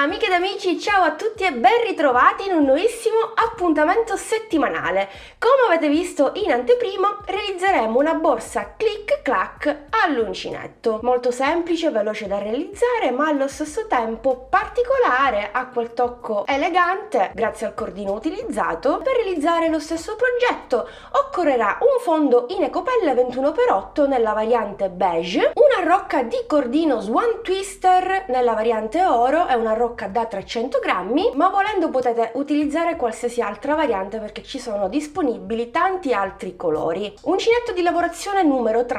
Amiche ed amici, ciao a tutti e ben ritrovati in un nuovissimo appuntamento settimanale. Come avete visto in anteprima, realizzeremo una borsa click clack all'uncinetto. Molto semplice, veloce da realizzare, ma allo stesso tempo particolare, ha quel tocco elegante grazie al cordino utilizzato. Per realizzare lo stesso progetto occorrerà un fondo in ecopelle 21x8 nella variante beige, una rocca di cordino Swan Twister nella variante oro, è una rocca da 300 grammi, ma volendo potete utilizzare qualsiasi altra variante perché ci sono disponibili tanti altri colori. Uncinetto di lavorazione numero 3,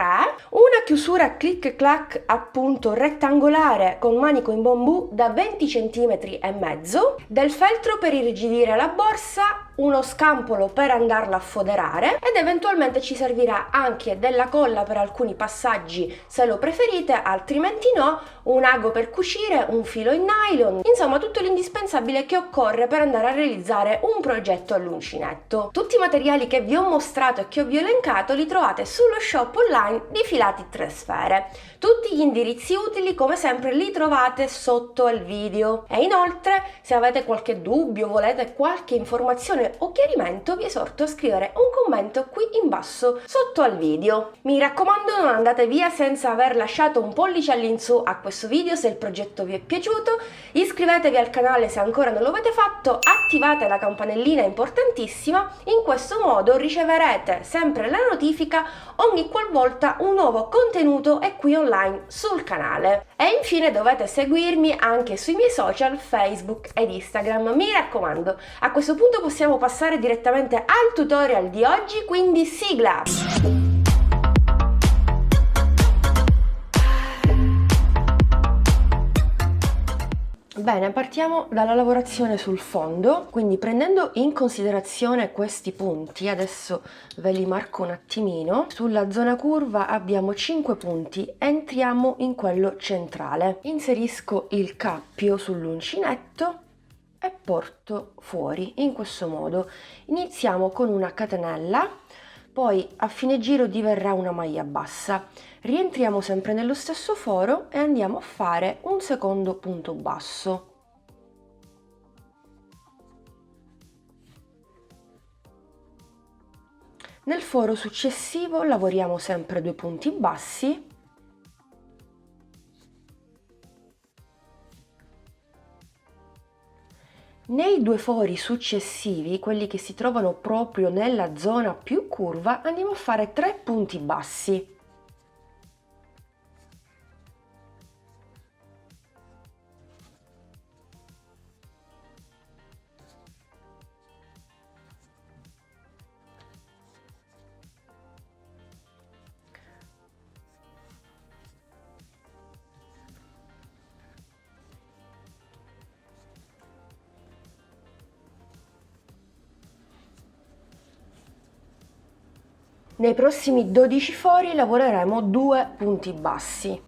una chiusura click clack appunto rettangolare con manico in bambù da 20 cm e mezzo, del feltro per irrigidire la borsa, uno scampolo per andarla a foderare ed eventualmente ci servirà anche della colla per alcuni passaggi se lo preferite, altrimenti no, un ago per cucire, un filo in nylon, insomma tutto l'indispensabile che occorre per andare a realizzare un progetto all'uncinetto. Tutti i materiali che vi ho mostrato e che vi ho elencato li trovate sullo shop online di Filati 3 Sfere. Tutti gli indirizzi utili come sempre li trovate sotto al video e inoltre se avete qualche dubbio, volete qualche informazione o chiarimento, vi esorto a scrivere un commento qui in basso sotto al video. Mi raccomando, non andate via senza aver lasciato un pollice all'insù a questo video se il progetto vi è piaciuto, iscrivetevi al canale se ancora non lo avete fatto, attivate la campanellina importantissima, in questo modo riceverete sempre la notifica ogni qualvolta un nuovo contenuto è qui online sul canale. E infine dovete seguirmi anche sui miei social Facebook ed Instagram, mi raccomando. A questo punto possiamo passare direttamente al tutorial di oggi, quindi sigla! Bene, partiamo dalla lavorazione sul fondo, quindi prendendo in considerazione questi punti, adesso ve li marco un attimino, sulla zona curva abbiamo 5 punti, entriamo in quello centrale, inserisco il cappio sull'uncinetto e porto fuori in questo modo. Iniziamo con una catenella, poi a fine giro diverrà una maglia bassa, rientriamo sempre nello stesso foro e andiamo a fare un secondo punto basso. Nel foro successivo lavoriamo sempre 2 punti bassi, nei 2 fori successivi, quelli che si trovano proprio nella zona più curva, andiamo a fare 3 punti bassi. Nei prossimi 12 fori lavoreremo 2 punti bassi.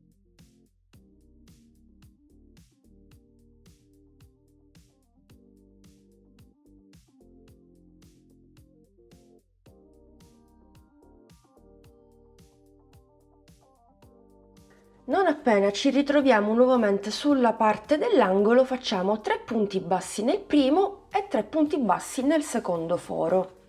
Non appena ci ritroviamo nuovamente sulla parte dell'angolo, facciamo 3 punti bassi nel primo e 3 punti bassi nel secondo foro.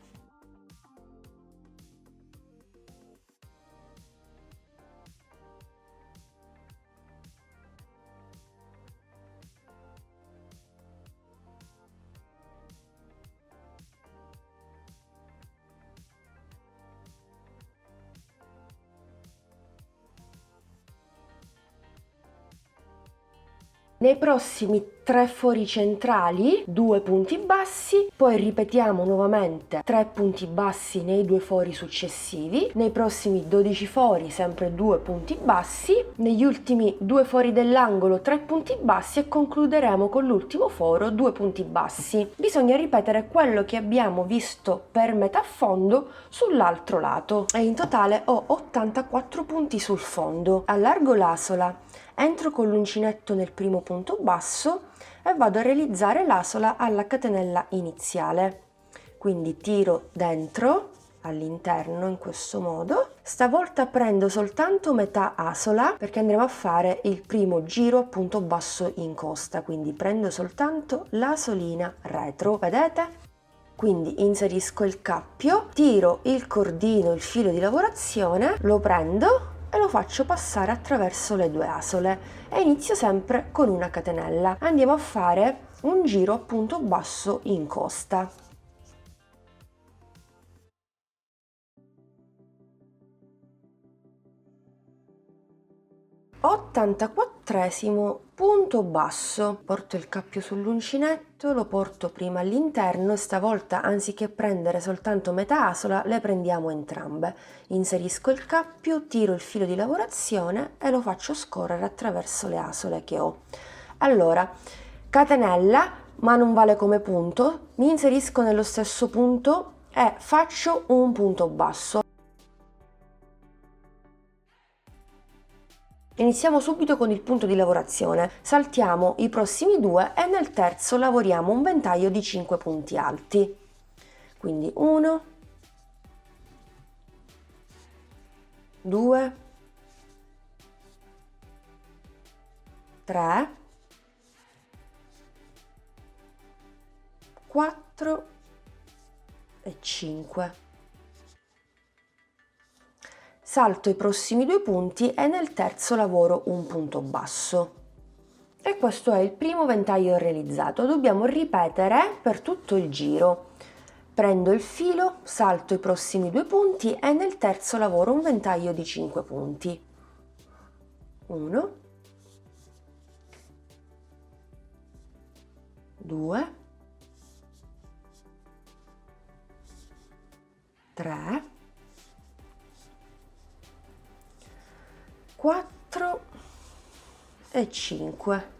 Nei prossimi 3 fori centrali 2 punti bassi, poi ripetiamo nuovamente 3 punti bassi nei 2 fori successivi, nei prossimi 12 fori sempre 2 punti bassi, negli ultimi 2 fori dell'angolo 3 punti bassi e concluderemo con l'ultimo foro 2 punti bassi. Bisogna ripetere quello che abbiamo visto per metà fondo sull'altro lato e in totale ho 84 punti sul fondo. Allargo l'asola, entro con l'uncinetto nel primo punto basso e vado a realizzare l'asola alla catenella iniziale, quindi tiro dentro all'interno in questo modo Stavolta prendo soltanto metà asola perché andremo a fare il primo giro a punto basso in costa, quindi prendo soltanto l'asolina retro, vedete? Quindi inserisco il cappio, tiro il cordino, il filo di lavorazione, lo prendo e lo faccio passare attraverso le due asole e inizio sempre con una catenella. Andiamo a fare un giro a punto basso in costa. 84esimo punto basso, porto il cappio sull'uncinetto, lo porto prima all'interno e stavolta anziché prendere soltanto metà asola le prendiamo entrambe. Inserisco il cappio, tiro il filo di lavorazione e lo faccio scorrere attraverso le asole che ho. Allora, catenella, ma non vale come punto, mi inserisco nello stesso punto e faccio un punto basso. Iniziamo subito con il punto di lavorazione, saltiamo i prossimi due e nel terzo lavoriamo un ventaglio di 5 punti alti. Quindi 1, 2, 3, 4 e 5. Salto i prossimi due punti e nel terzo lavoro un punto basso. E questo è il primo ventaglio realizzato. Dobbiamo ripetere per tutto il giro. Prendo il filo, salto i prossimi due punti e nel terzo lavoro un ventaglio di 5 punti. 1, 2, 3, 4 e 5.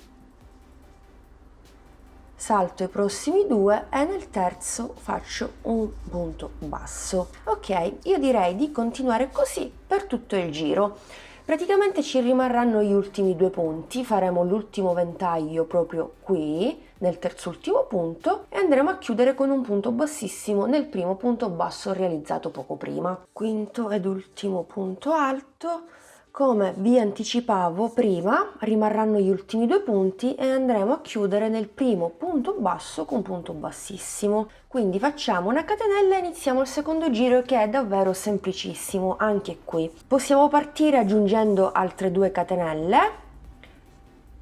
Salto i prossimi due e nel terzo faccio un punto basso. Ok, io direi di continuare così per tutto il giro. Praticamente ci rimarranno gli ultimi due punti, faremo l'ultimo ventaglio proprio qui, nel terzultimo punto, e andremo a chiudere con un punto bassissimo nel primo punto basso realizzato poco prima. Quinto ed ultimo punto alto. Come vi anticipavo prima, rimarranno gli ultimi due punti e andremo a chiudere nel primo punto basso con punto bassissimo. Quindi facciamo una catenella e iniziamo il secondo giro, che è davvero semplicissimo anche qui. Possiamo partire aggiungendo altre due catenelle,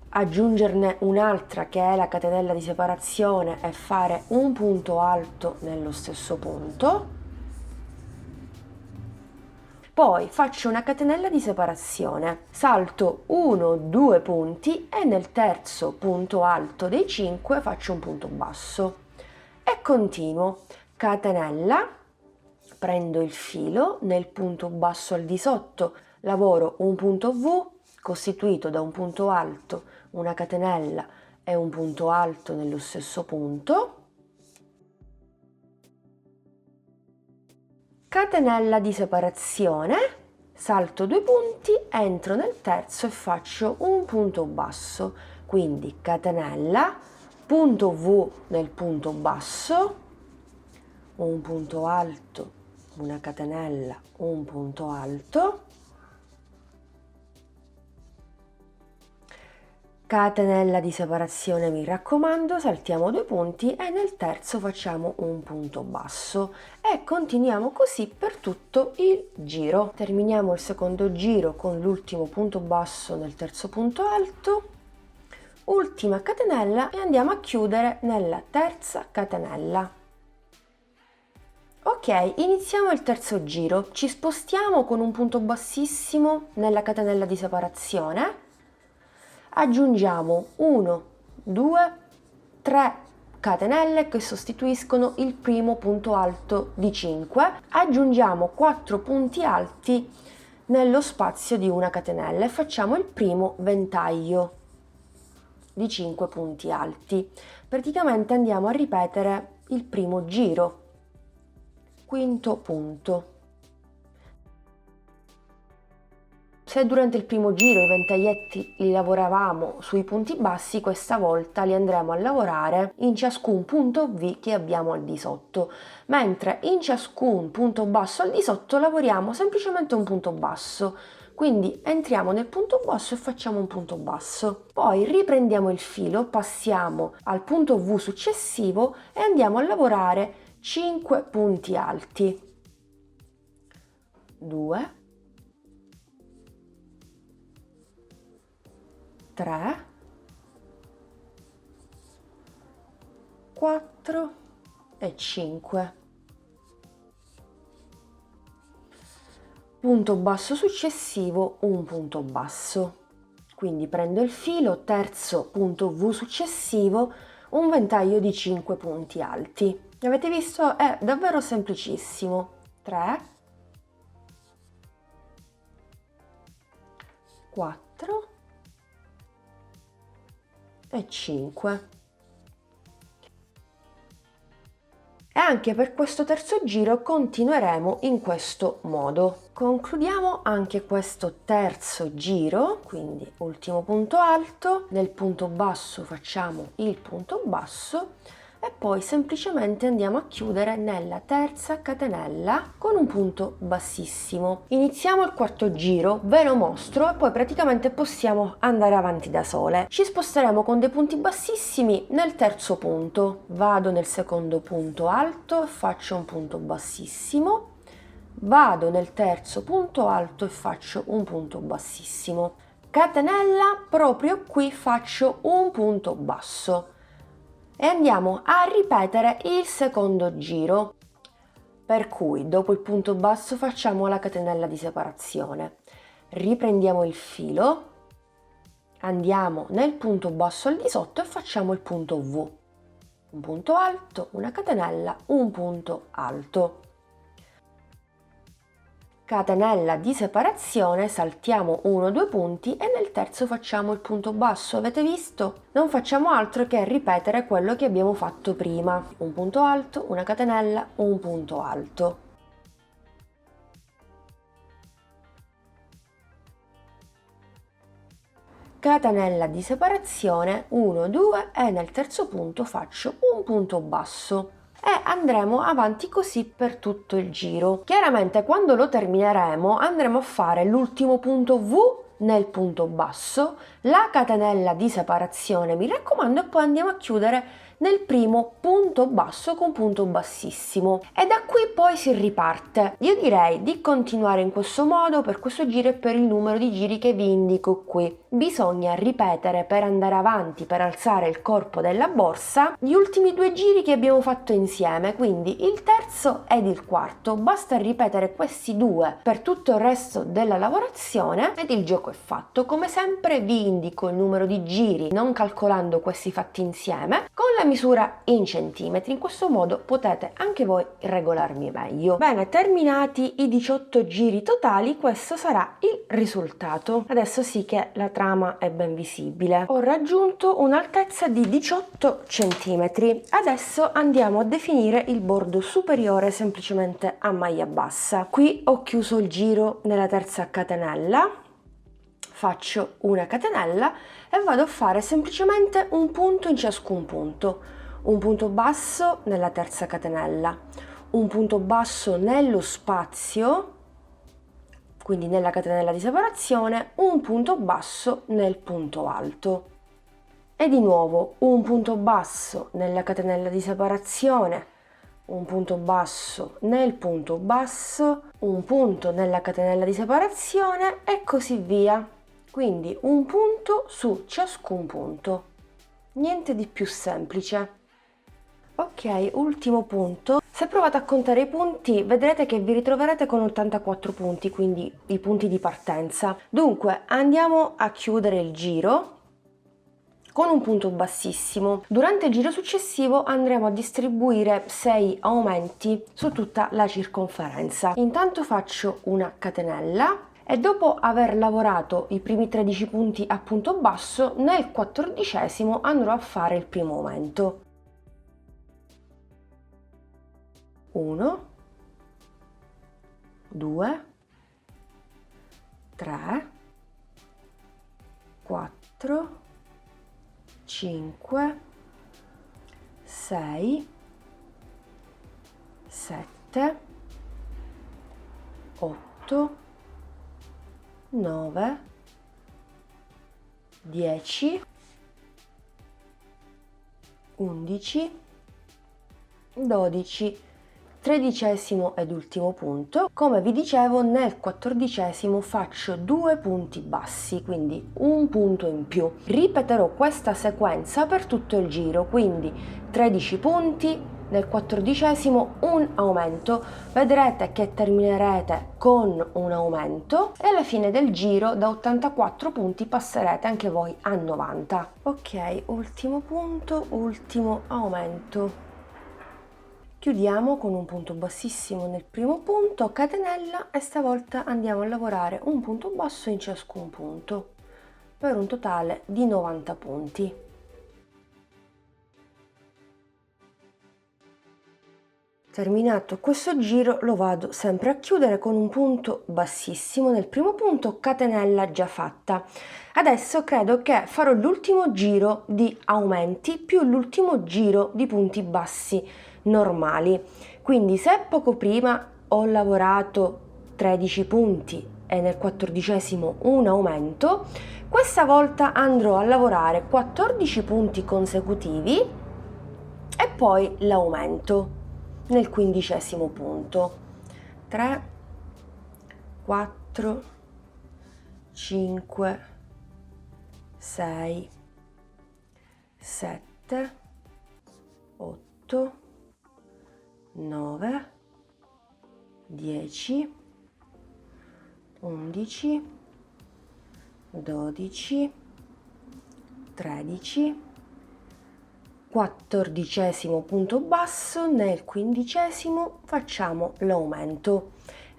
aggiungerne un'altra che è la catenella di separazione e fare un punto alto nello stesso punto. Poi faccio una catenella di separazione, salto 1-2 punti e nel terzo punto alto dei 5 faccio un punto basso e continuo. Catenella, prendo il filo, nel punto basso al di sotto lavoro un punto V costituito da un punto alto, una catenella e un punto alto nello stesso punto. Catenella di separazione, salto 2 punti, entro nel terzo e faccio un punto basso, quindi catenella, punto V nel punto basso, un punto alto, una catenella, un punto alto, catenella di separazione, mi raccomando, saltiamo 2 punti e nel terzo facciamo un punto basso e continuiamo così per tutto il giro. Terminiamo il secondo giro con l'ultimo punto basso nel terzo punto alto, ultima catenella e andiamo a chiudere nella terza catenella. Ok, iniziamo il terzo giro, ci spostiamo con un punto bassissimo nella catenella di separazione. Aggiungiamo 1, 2, 3 catenelle che sostituiscono il primo punto alto di 5. Aggiungiamo 4 punti alti nello spazio di una catenella e facciamo il primo ventaglio di 5 punti alti. Praticamente andiamo a ripetere il primo giro. Quinto punto. Se durante il primo giro i ventaglietti li lavoravamo sui punti bassi, questa volta li andremo a lavorare in ciascun punto V che abbiamo al di sotto, mentre in ciascun punto basso al di sotto lavoriamo semplicemente un punto basso. Quindi entriamo nel punto basso e facciamo un punto basso. Poi riprendiamo il filo, passiamo al punto V successivo e andiamo a lavorare 5 punti alti. 2, 3, 4 e 5. Punto basso successivo, un punto basso. Quindi prendo il filo, terzo punto V successivo, un ventaglio di 5 punti alti. Avete visto? È davvero semplicissimo. 3, 4 e 5. E anche per questo terzo giro continueremo in questo modo. Concludiamo anche questo terzo giro, quindi ultimo punto alto, nel punto basso facciamo il punto basso e poi semplicemente andiamo a chiudere nella terza catenella con un punto bassissimo. Iniziamo il quarto giro, ve lo mostro e poi praticamente possiamo andare avanti da sole. Ci sposteremo con dei punti bassissimi nel terzo punto. Vado nel secondo punto alto e faccio un punto bassissimo. Vado nel terzo punto alto e faccio un punto bassissimo. Catenella, proprio qui faccio un punto basso. E andiamo a ripetere il secondo giro, per cui dopo il punto basso facciamo la catenella di separazione, riprendiamo il filo, andiamo nel punto basso al di sotto e facciamo il punto V, un punto alto, una catenella, un punto alto. Catenella di separazione, saltiamo 1-2 punti e nel terzo facciamo il punto basso. Avete visto? Non facciamo altro che ripetere quello che abbiamo fatto prima. Un punto alto, una catenella, un punto alto. Catenella di separazione, 1-2 e nel terzo punto faccio un punto basso. E andremo avanti così per tutto il giro. Chiaramente quando lo termineremo andremo a fare l'ultimo punto V nel punto basso, la catenella di separazione mi raccomando e poi andiamo a chiudere nel primo punto basso con punto bassissimo e da qui poi si riparte. Io direi di continuare in questo modo per questo giro e per il numero di giri che vi indico qui. Bisogna ripetere per andare avanti, per alzare il corpo della borsa, gli ultimi 2 giri che abbiamo fatto insieme, quindi il terzo ed il quarto. Basta ripetere questi 2 per tutto il resto della lavorazione ed il gioco è fatto. Come sempre vi indico il numero di giri non calcolando questi fatti insieme con la misura in centimetri. In questo modo potete anche voi regolarmi meglio. Bene, terminati i 18 giri totali, questo sarà il risultato. Adesso sì che la trama è ben visibile. Ho raggiunto un'altezza di 18 centimetri. Adesso andiamo a definire il bordo superiore semplicemente a maglia bassa. Qui ho chiuso il giro nella terza catenella, faccio una catenella e vado a fare semplicemente un punto in ciascun punto, un punto basso nella terza catenella, un punto basso nello spazio, quindi nella catenella di separazione, un punto basso nel punto alto e di nuovo un punto basso nella catenella di separazione, un punto basso nel punto basso, un punto nella catenella di separazione e così via. Quindi un punto su ciascun punto, niente di più semplice. Ok, ultimo punto. Se provate a contare i punti vedrete che vi ritroverete con 84 punti, quindi i punti di partenza. Dunque andiamo a chiudere il giro con un punto bassissimo. Durante il giro successivo andremo a distribuire 6 aumenti su tutta la circonferenza. Intanto faccio una catenella e dopo aver lavorato i primi 13 punti a punto basso, nel 14° andrò a fare il primo aumento. 1, 2, 3, 4, 5, 6, 7, 8, 9, 10, 11, 12, tredicesimo ed ultimo punto. Come vi dicevo, nel 14° faccio 2 punti bassi, quindi un punto in più. Ripeterò questa sequenza per tutto il giro, quindi 13 punti, nel 14° un aumento, vedrete che terminerete con un aumento e alla fine del giro da 84 punti passerete anche voi a 90. Ok, ultimo punto, ultimo aumento. Chiudiamo con un punto bassissimo nel primo punto, catenella, e stavolta andiamo a lavorare un punto basso in ciascun punto per un totale di 90 punti. Terminato questo giro lo vado sempre a chiudere con un punto bassissimo nel primo punto, catenella già fatta. Adesso credo che farò l'ultimo giro di aumenti più l'ultimo giro di punti bassi normali. Quindi se poco prima ho lavorato 13 punti e nel 14° un aumento, questa volta andrò a lavorare 14 punti consecutivi e poi l'aumento nel 15° punto. 3, 4, 5, 6, 7, 8, 9, 10, 11, 12, 13, 14° punto basso, nel 15° facciamo l'aumento.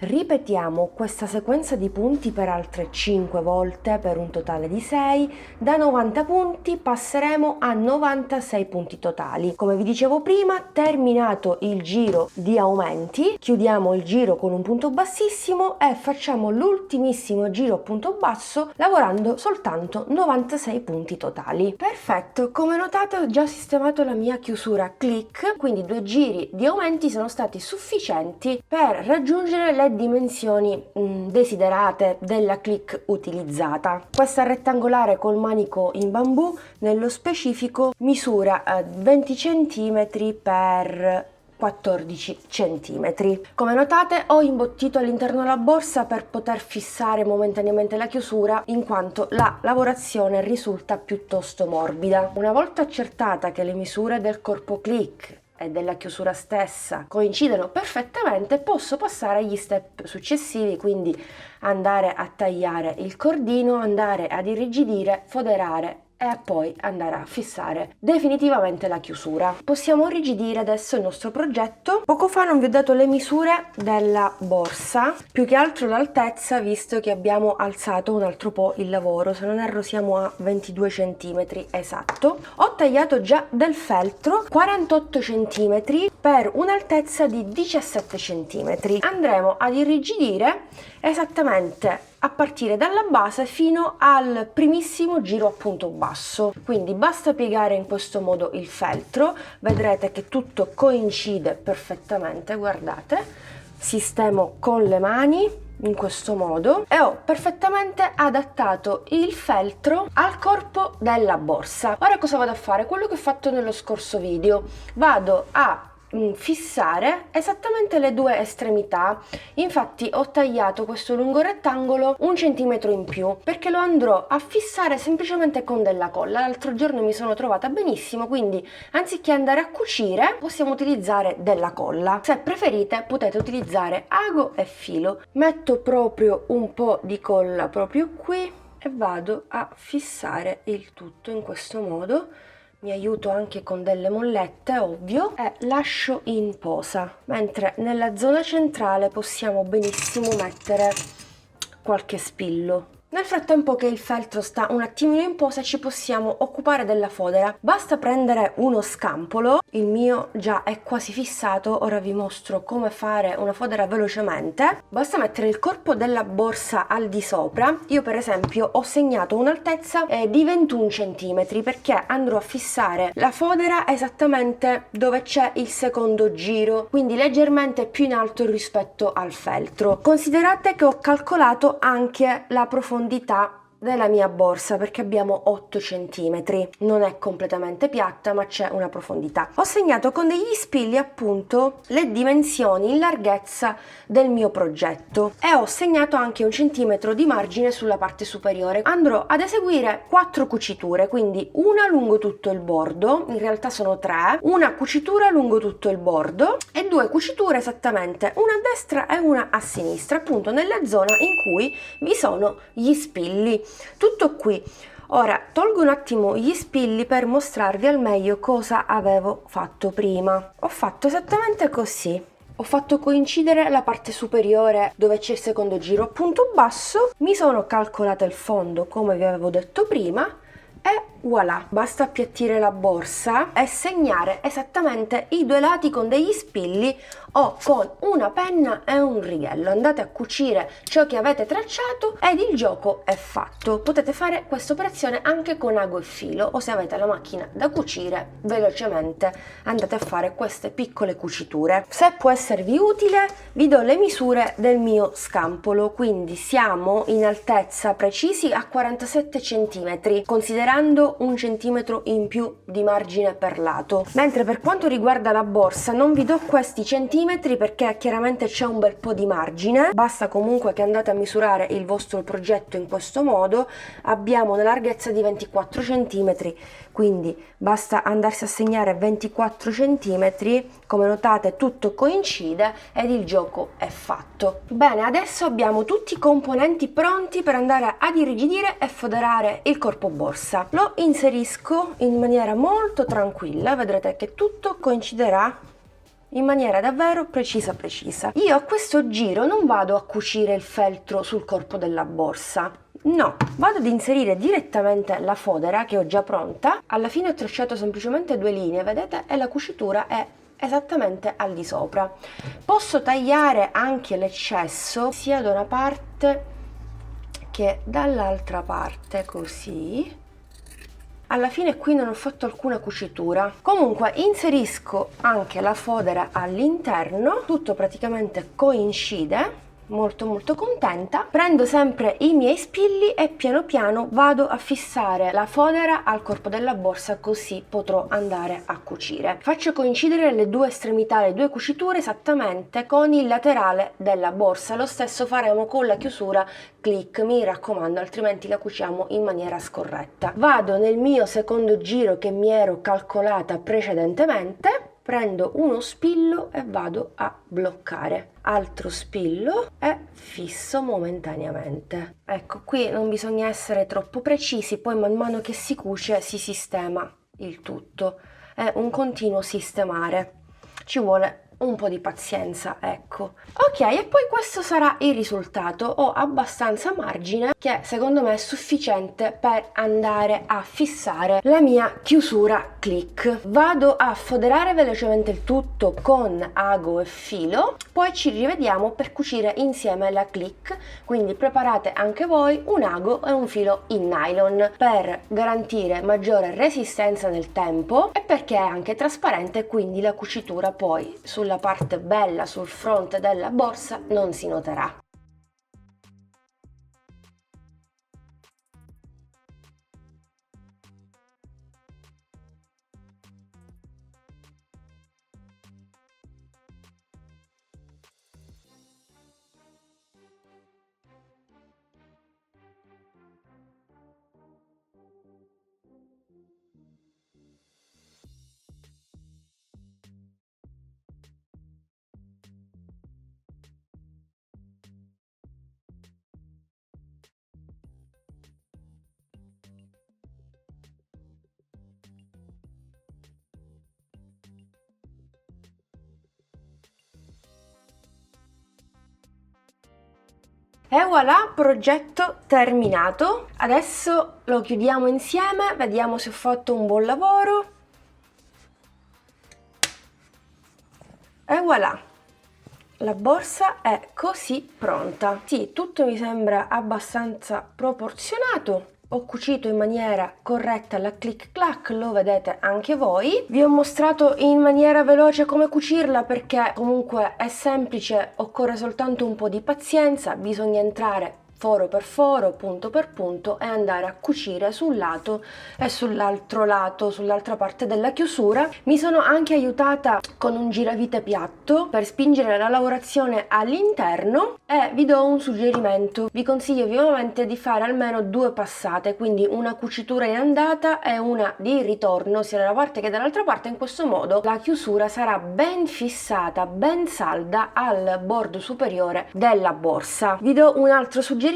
Ripetiamo questa sequenza di punti per altre 5 volte per un totale di 6. Da 90 punti passeremo a 96 punti totali. Come vi dicevo prima, terminato il giro di aumenti, chiudiamo il giro con un punto bassissimo e facciamo l'ultimissimo giro a punto basso lavorando soltanto 96 punti totali. Perfetto, come notate ho già sistemato la mia chiusura click, quindi 2 giri di aumenti sono stati sufficienti per raggiungere le dimensioni desiderate della click utilizzata. Questa rettangolare col manico in bambù nello specifico misura 20 cm per 14 cm. Come notate ho imbottito all'interno la borsa per poter fissare momentaneamente la chiusura, in quanto la lavorazione risulta piuttosto morbida. Una volta accertata che le misure del corpo click e della chiusura stessa coincidono perfettamente, posso passare agli step successivi, quindi andare a tagliare il cordino, andare ad irrigidire, foderare e poi andare a fissare definitivamente la chiusura. Possiamo irrigidire adesso il nostro progetto. Poco fa non vi ho dato le misure della borsa, più che altro l'altezza, visto che abbiamo alzato un altro po' il lavoro, se non erro siamo a 22 cm esatto. Ho tagliato già del feltro 48 cm per un'altezza di 17 cm. Andremo ad irrigidire esattamente a partire dalla base fino al primissimo giro a punto basso. Quindi basta piegare in questo modo il feltro, vedrete che tutto coincide perfettamente, guardate, sistemo con le mani in questo modo e ho perfettamente adattato il feltro al corpo della borsa. Ora cosa vado a fare? Quello che ho fatto nello scorso video, vado a fissare esattamente le due estremità. Infatti ho tagliato questo lungo rettangolo 1 centimetro in più perché lo andrò a fissare semplicemente con della colla. L'altro giorno mi sono trovata benissimo, quindi anziché andare a cucire possiamo utilizzare della colla. Se preferite potete utilizzare ago e filo. Metto proprio un po' di colla proprio qui e vado a fissare il tutto in questo modo. Mi aiuto anche con delle mollette, ovvio, e lascio in posa, mentre nella zona centrale possiamo benissimo mettere qualche spillo. Nel frattempo che il feltro sta un attimino in posa ci possiamo occupare della fodera. Basta prendere uno scampolo, il mio già è quasi fissato, ora vi mostro come fare una fodera velocemente. Basta mettere il corpo della borsa al di sopra. Io per esempio ho segnato un'altezza di 21 cm perché andrò a fissare la fodera esattamente dove c'è il secondo giro, quindi leggermente più in alto rispetto al feltro. Considerate che ho calcolato anche la profondità della mia borsa perché abbiamo 8 cm, non è completamente piatta ma c'è una profondità. Ho segnato con degli spilli appunto le dimensioni in larghezza del mio progetto e ho segnato anche 1 cm di margine sulla parte superiore. Andrò ad eseguire 4 cuciture, quindi una lungo tutto il bordo, in realtà sono 3, una cucitura lungo tutto il bordo e 2 cuciture esattamente, una a destra e una a sinistra, appunto nella zona in cui vi sono gli spilli. Tutto qui. Ora tolgo un attimo gli spilli per mostrarvi al meglio cosa avevo fatto prima. Ho fatto esattamente così. Ho fatto coincidere la parte superiore dove c'è il secondo giro a punto basso, mi sono calcolata il fondo come vi avevo detto prima e voilà, basta appiattire la borsa e segnare esattamente i due lati con degli spilli o con una penna e un righello. Andate a cucire ciò che avete tracciato ed il gioco è fatto. Potete fare questa operazione anche con ago e filo o se avete la macchina da cucire velocemente andate a fare queste piccole cuciture. Se può esservi utile vi do le misure del mio scampolo, quindi siamo in altezza precisi a 47 cm considerando 1 centimetro in più di margine per lato, mentre per quanto riguarda la borsa non vi do questi centimetri perché chiaramente c'è un bel po' di margine. Basta comunque che andate a misurare il vostro progetto in questo modo. Abbiamo una larghezza di 24 centimetri, quindi basta andarsi a segnare 24 centimetri. Come notate tutto coincide ed il gioco è fatto. Bene, adesso abbiamo tutti i componenti pronti per andare ad irrigidire e foderare il corpo borsa. Lo inserisco in maniera molto tranquilla, vedrete che tutto coinciderà in maniera davvero precisa. Io a questo giro non vado a cucire il feltro sul corpo della borsa, no, vado ad inserire direttamente la fodera che ho già pronta. Alla fine ho tracciato semplicemente 2 linee, vedete, e la cucitura è esattamente al di sopra. Posso tagliare anche l'eccesso sia da una parte che dall'altra parte, così. Alla fine qui non ho fatto alcuna cucitura. Comunque inserisco anche la fodera all'interno, tutto praticamente coincide. Molto contenta. Prendo sempre i miei spilli e piano piano vado a fissare la fodera al corpo della borsa, così potrò andare a cucire. Faccio coincidere le due estremità, le due cuciture esattamente con il laterale della borsa. Lo stesso faremo con la chiusura click, mi raccomando, altrimenti la cuciamo in maniera scorretta. Vado nel mio secondo giro che mi ero calcolata precedentemente. Prendo uno spillo e vado a bloccare, altro spillo e fisso momentaneamente. Ecco, qui non bisogna essere troppo precisi, poi man mano che si cuce si sistema il tutto. È un continuo sistemare, ci vuole un po' di pazienza, ecco. Ok, e poi questo sarà il risultato. Ho abbastanza margine che secondo me è sufficiente per andare a fissare la mia chiusura click. Vado a foderare velocemente il tutto con ago e filo, poi ci rivediamo per cucire insieme la click, quindi preparate anche voi un ago e un filo in nylon per garantire maggiore resistenza nel tempo e perché è anche trasparente, quindi la cucitura poi sulla parte bella sul fronte della borsa non si noterà. E voilà, progetto terminato. Adesso lo chiudiamo insieme, vediamo se ho fatto un buon lavoro. E voilà, la borsa è così pronta. Sì, tutto mi sembra abbastanza proporzionato. Ho cucito in maniera corretta la click clack, lo vedete anche voi. Vi ho mostrato in maniera veloce come cucirla perché comunque è semplice, occorre soltanto un po' di pazienza, bisogna entrare foro per foro, punto per punto e andare a cucire sul lato e sull'altro lato, sull'altra parte della chiusura. Mi sono anche aiutata con un giravite piatto per spingere la lavorazione all'interno e vi do un suggerimento. Vi consiglio vivamente di fare almeno 2 passate, quindi una cucitura in andata e una di ritorno sia da una parte che dall'altra parte. In questo modo la chiusura sarà ben fissata, ben salda al bordo superiore della borsa. Vi do un altro suggerimento: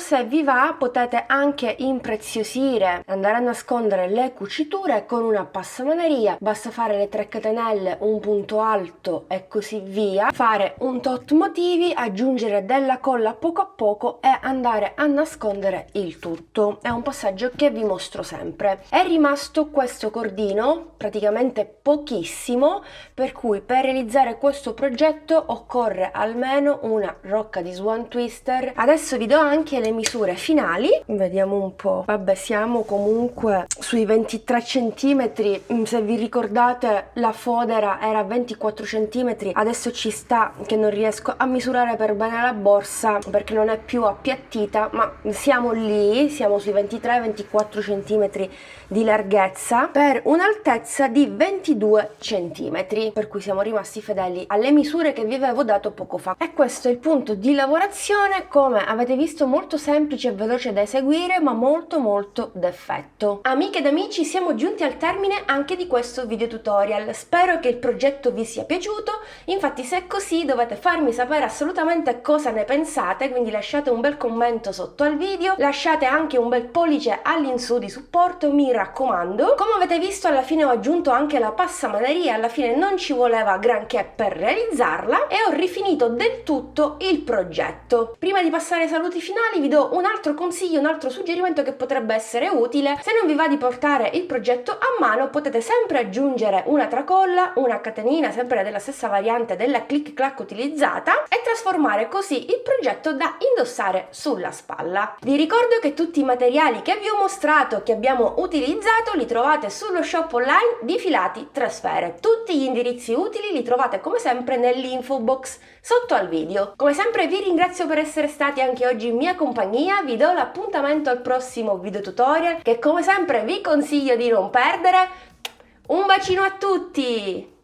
se vi va potete anche impreziosire, andare a nascondere le cuciture con una passamaneria. Basta fare le 3 catenelle, un punto alto e così via, fare un tot motivi, aggiungere della colla poco a poco e andare a nascondere il tutto. È un passaggio che vi mostro sempre. È rimasto questo cordino, praticamente pochissimo, per cui per realizzare questo progetto occorre almeno una rocca di Swan Twister. Adesso vi do anche le misure finali, vediamo un po'. Vabbè, siamo comunque sui 23 centimetri. Se vi ricordate, la fodera era 24 centimetri, adesso ci sta che non riesco a misurare per bene la borsa perché non è più appiattita, ma siamo lì, siamo sui 23-24 centimetri di larghezza per un'altezza di 22 centimetri, per cui siamo rimasti fedeli alle misure che vi avevo dato poco fa. E questo è il punto di lavorazione, come avete visto molto semplice e veloce da eseguire, ma molto d'effetto. Amiche ed amici, siamo giunti al termine anche di questo video tutorial. Spero che il progetto vi sia piaciuto. Infatti, se è così dovete farmi sapere assolutamente cosa ne pensate, quindi lasciate un bel commento sotto al video, lasciate anche un bel pollice all'insù di supporto, mi raccomando. Come avete visto, alla fine ho aggiunto anche la passamaneria, alla fine non ci voleva granché per realizzarla e ho rifinito del tutto il progetto. Prima di passare ai saluti finali vi do un altro consiglio, un altro suggerimento che potrebbe essere utile. Se non vi va di portare il progetto a mano, potete sempre aggiungere una tracolla, una catenina sempre della stessa variante della click clack utilizzata e trasformare così il progetto da indossare sulla spalla. Vi ricordo che tutti i materiali che vi ho mostrato, che abbiamo utilizzato, li trovate sullo shop online di Filati 3 Sfere. Tutti gli indirizzi utili li trovate come sempre nell'info box sotto al video. Come sempre vi ringrazio per essere stati anche oggi in mia compagnia, vi do l'appuntamento al prossimo video tutorial che come sempre vi consiglio di non perdere. Un bacino a tutti!